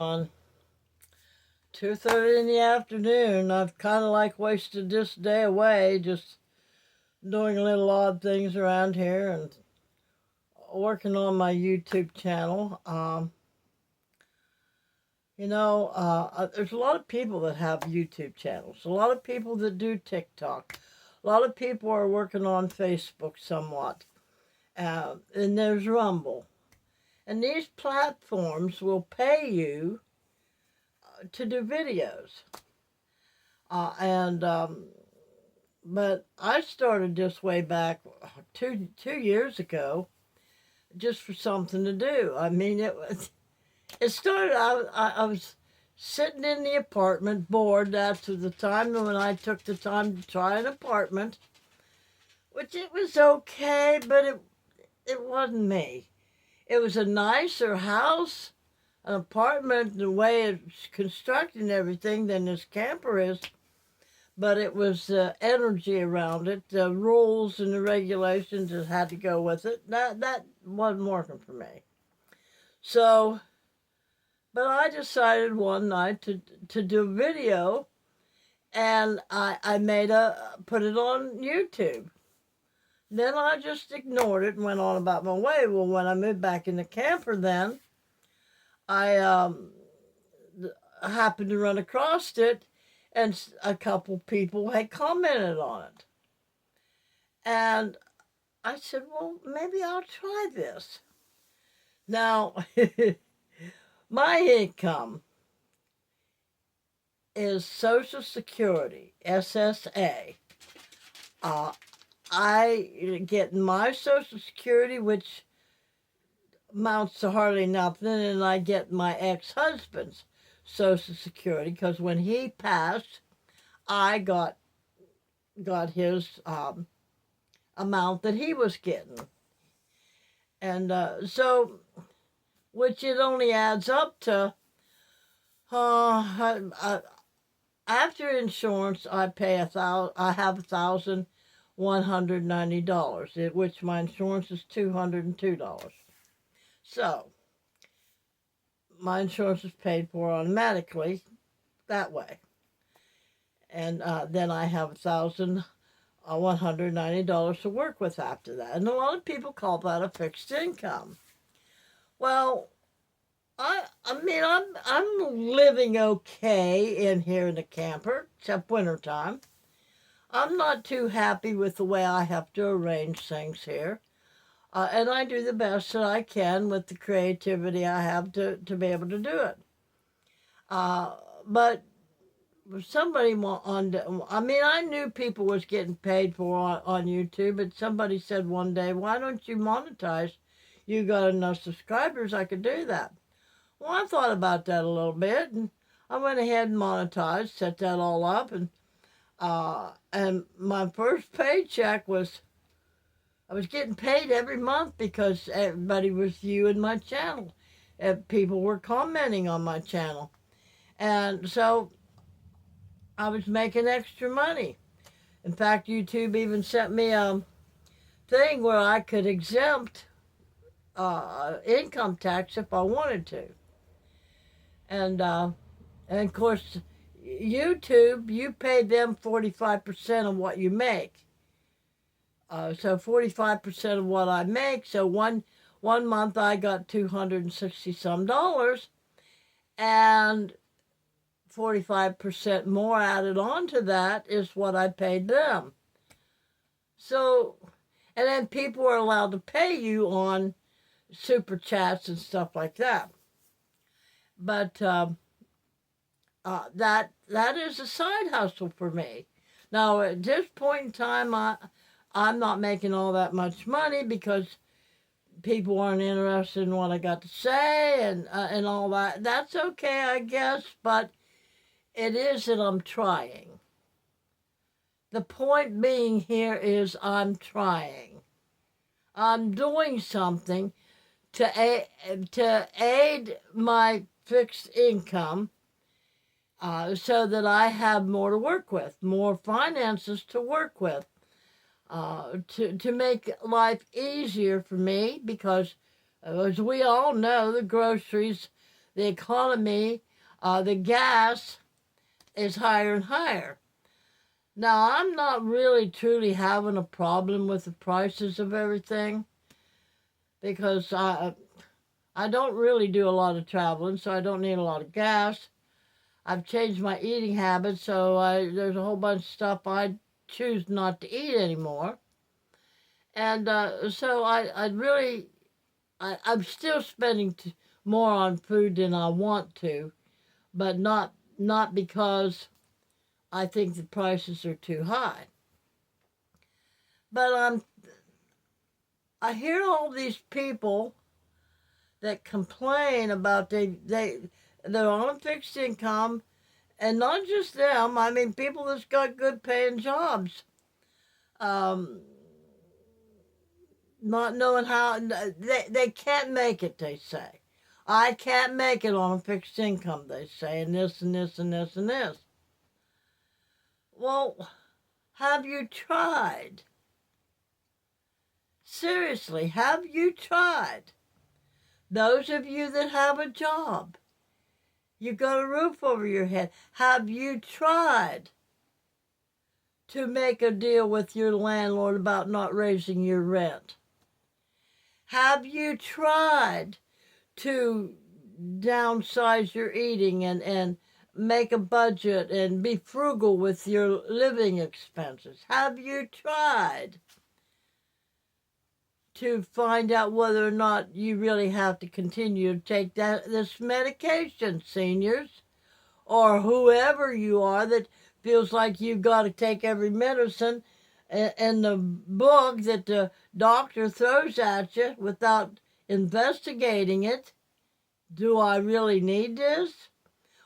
On 2:30 in the afternoon, I've kind of like wasted this day away just doing little odd things around here and working on my YouTube channel. There's a lot of people that have YouTube channels, a lot of people that do TikTok, a lot of people are working on Facebook somewhat, and there's Rumble. And these platforms will pay you to do videos. And But I started this way back two years ago, just for something to do. I mean, it started. I was sitting in the apartment, bored. After the time when I took the time to try an apartment, which it was okay, but it wasn't me. It was a nicer house, an apartment, the way it's constructed and everything than this camper is. But it was the energy around it, the rules and the regulations that had to go with it. That wasn't working for me. So, but I decided one night to do video, and I put it on YouTube. Then I just ignored it and went on about my way. Well, when I moved back in the camper, then I happened to run across it, and a couple people had commented on it. And I said, well, maybe I'll try this. Now, my income is Social Security, SSA. I get my Social Security, which amounts to hardly nothing, and I get my ex-husband's Social Security, because when he passed, I got his amount that he was getting. And so, which it only adds up to, after insurance, I have $1,190, which my insurance is $202. So, my insurance is paid for automatically that way. And then I have $1,190 to work with after that. And a lot of people call that a fixed income. Well, I mean, I'm living okay in here in the camper, except wintertime. I'm not too happy with the way I have to arrange things here. And I do the best that I can with the creativity I have to be able to do it. But somebody I knew people was getting paid for on YouTube, but somebody said one day, why don't you monetize? You got enough subscribers, I could do that. Well, I thought about that a little bit, and I went ahead and monetized, set that all up, and my first paycheck was, I was getting paid every month because everybody was viewing my channel. And people were commenting on my channel. And so I was making extra money. In fact, YouTube even sent me a thing where I could exempt income tax if I wanted to. And of course, YouTube, you pay them 45% of what you make. So 45% of what I make. So one month I got $260 some, and 45% more added on to that is what I paid them. So, and then people are allowed to pay you on super chats and stuff like that. But that is a side hustle for me. Now, at this point in time, I'm not making all that much money because people aren't interested in what I got to say and all that. That's okay, I guess, but it is that I'm trying. The point being here is I'm trying. I'm doing something to aid my fixed income, so that I have more to work with, more finances to work with. To make life easier for me, because as we all know, the groceries, the economy, the gas is higher and higher. Now, I'm not really truly having a problem with the prices of everything because I don't really do a lot of traveling, so I don't need a lot of gas. I've changed my eating habits, so there's a whole bunch of stuff I choose not to eat anymore. And so I'm still spending more on food than I want to, but not because I think the prices are too high. But I hear all these people that complain about they're on a fixed income, and not just them. I mean, people that's got good paying jobs, not knowing how they can't make it. They say, I can't make it on a fixed income. They say, and this and this and this and this. Well, have you tried? Seriously, have you tried? Those of you that have a job, you got a roof over your head. Have you tried to make a deal with your landlord about not raising your rent? Have you tried to downsize your eating and make a budget and be frugal with your living expenses? Have you tried to find out whether or not you really have to continue to take this medication, seniors, or whoever you are that feels like you've got to take every medicine in the book that the doctor throws at you without investigating it? Do I really need this?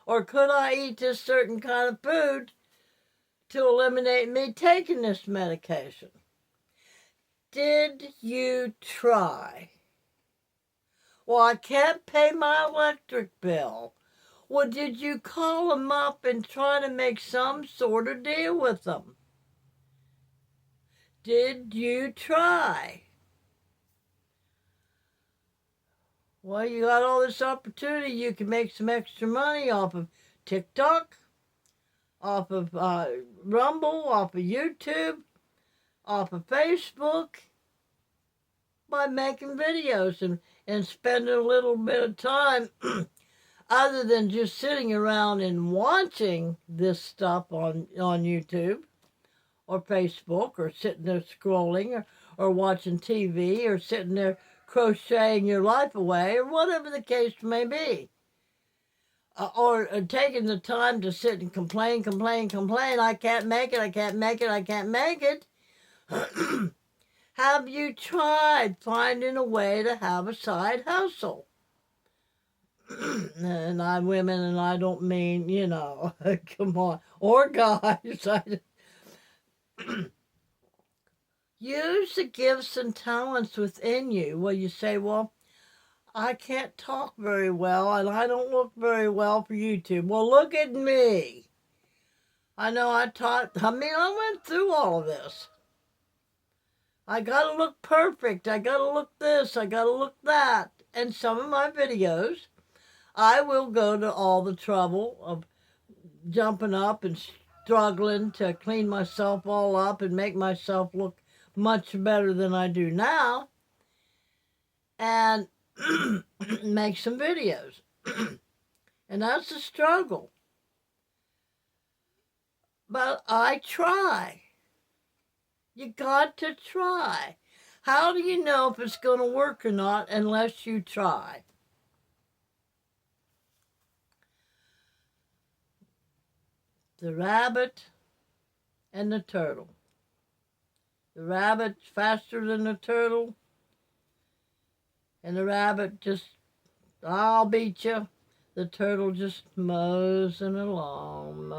Or could I eat this certain kind of food to eliminate me taking this medication? Did you try? Well, I can't pay my electric bill. Well, did you call them up and try to make some sort of deal with them? Did you try? Well, you got all this opportunity. You can make some extra money off of TikTok, off of Rumble, off of YouTube, off of Facebook by making videos and spending a little bit of time other than just sitting around and watching this stuff on YouTube or Facebook or sitting there scrolling or watching TV or sitting there crocheting your life away or whatever the case may be. Or taking the time to sit and complain, I can't make it, I can't make it, I can't make it. Have you tried finding a way to have a side hustle? And I'm women, and I don't mean, come on, or guys. Use the gifts and talents within you. Well, you say, well, I can't talk very well, and I don't look very well for YouTube. Well, look at me. I know I went through all of this. I gotta look perfect. I gotta look this. I gotta look that. And some of my videos, I will go to all the trouble of jumping up and struggling to clean myself all up and make myself look much better than I do now, and make some videos. And that's a struggle. But I try. You got to try. How do you know if it's going to work or not unless you try? The rabbit and the turtle. The rabbit's faster than the turtle, and the rabbit just, I'll beat you. The turtle just moseying along.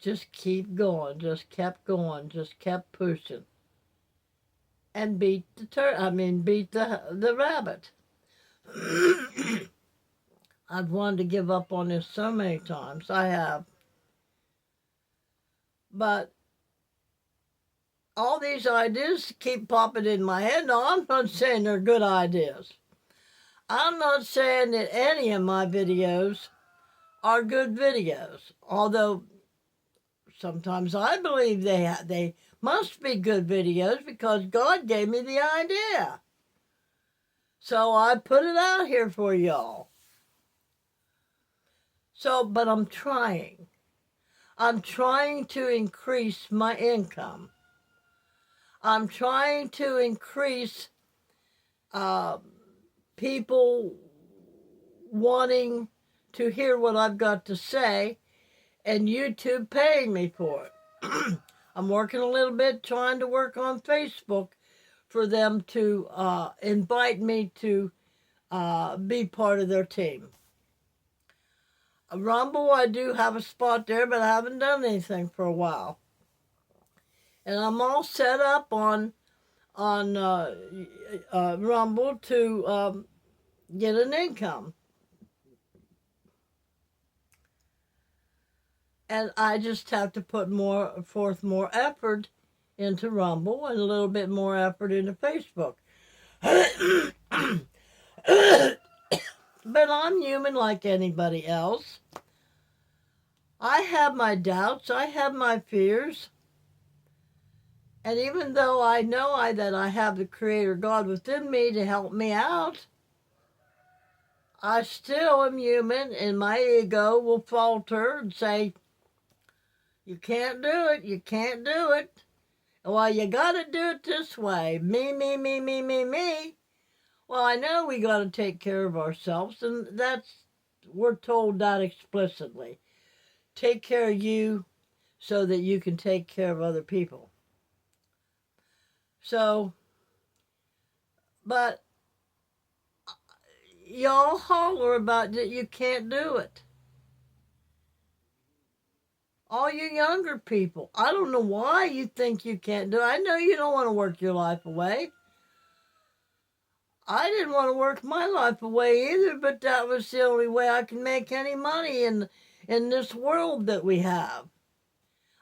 Just keep going, just kept going, just kept pushing. And beat the rabbit. I've wanted to give up on this so many times. I have. But all these ideas keep popping in my head. No, I'm not saying they're good ideas. I'm not saying that any of my videos are good videos, although sometimes I believe they must be good videos because God gave me the idea. So I put it out here for y'all. So, but I'm trying. I'm trying to increase my income. I'm trying to increase people wanting to hear what I've got to say and YouTube paying me for it. I'm working a little bit trying to work on Facebook for them to invite me to be part of their team. Rumble, I do have a spot there, but I haven't done anything for a while. And I'm all set up on Rumble to get an income. And I just have to put forth more effort into Rumble and a little bit more effort into Facebook. But I'm human like anybody else. I have my doubts. I have my fears. And even though I know that I have the Creator God within me to help me out, I still am human, and my ego will falter and say, you can't do it, you can't do it. Well, you got to do it this way. Me, me, me, me, me, me. Well, I know we got to take care of ourselves, and we're told that explicitly. Take care of you so that you can take care of other people. So, but y'all holler about that you can't do it. All you younger people, I don't know why you think you can't do it. I know you don't want to work your life away. I didn't want to work my life away either, but that was the only way I can make any money in this world that we have.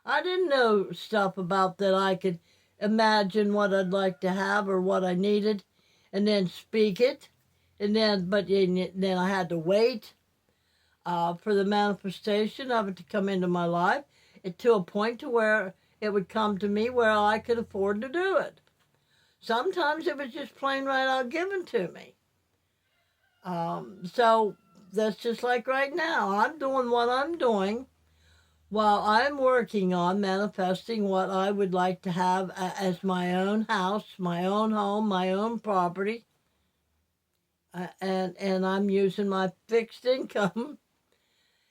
I didn't know stuff about that I could imagine what I'd like to have or what I needed and then speak it. And then I had to wait for the manifestation of it to come into my life to a point to where it would come to me where I could afford to do it. Sometimes it was just plain right out given to me. So that's just like right now. I'm doing what I'm doing while I'm working on manifesting what I would like to have as my own house, my own home, my own property. And I'm using my fixed income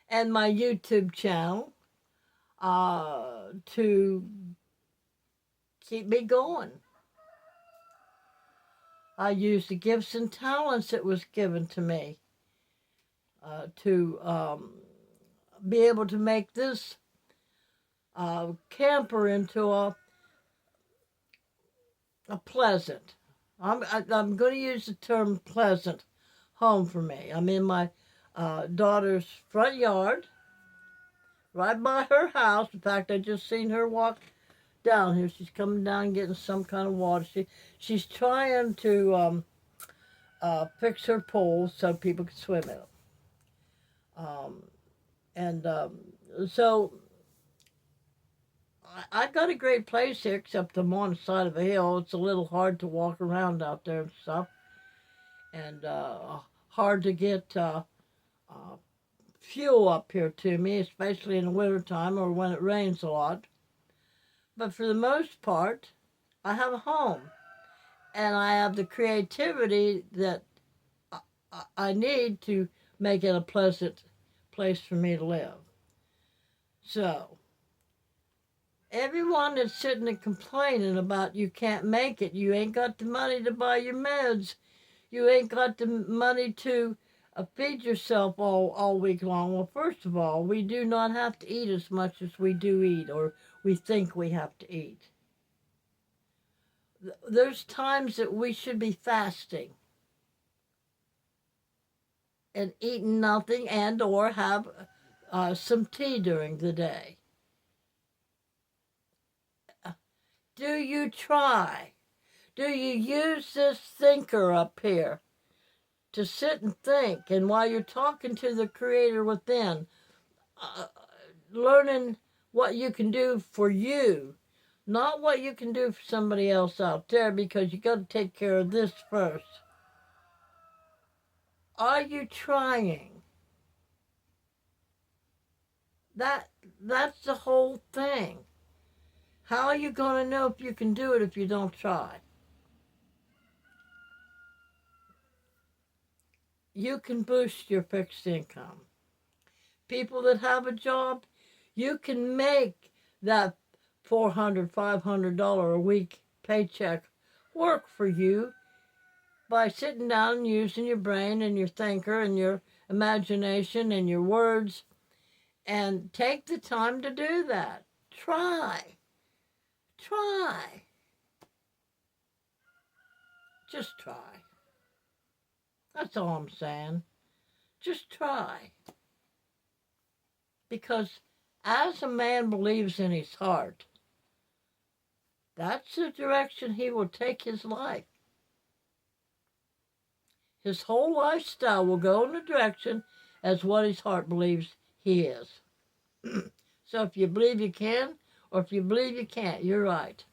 and my YouTube channel to keep me going. I use the gifts and talents that was given to me to be able to make this camper into a pleasant. I'm going to use the term pleasant home for me. I'm in my daughter's front yard, right by her house. In fact, I just seen her walk down here. She's coming down getting some kind of water. She's trying to fix her pool so people can swim in them. So I got a great place here, except I'm on the side of a hill. It's a little hard to walk around out there and stuff, and hard to get fuel up here to me, especially in the wintertime or when it rains a lot. But for the most part, I have a home, and I have the creativity that I need to make it a pleasant place for me to live. So, everyone that's sitting and complaining about you can't make it, you ain't got the money to buy your meds, you ain't got the money to feed yourself all week long. Well, first of all, we do not have to eat as much as we do eat, or we think we have to eat. There's times that we should be fasting and eating nothing and or have some tea during the day. Do you try? Do you use this thinker up here to sit and think, and while you're talking to the Creator within, learning what you can do for you, not what you can do for somebody else out there, because you got to take care of this first. Are you trying? That's the whole thing. How are you going to know if you can do it if you don't try? You can boost your fixed income. People that have a job, you can make that $400, $500 a week paycheck work for you by sitting down and using your brain and your thinker and your imagination and your words, and take the time to do that. Try. Just try. That's all I'm saying. Just try. Because as a man believes in his heart, that's the direction he will take his life. His whole lifestyle will go in the direction as what his heart believes he is. So if you believe you can, or if you believe you can't, you're right.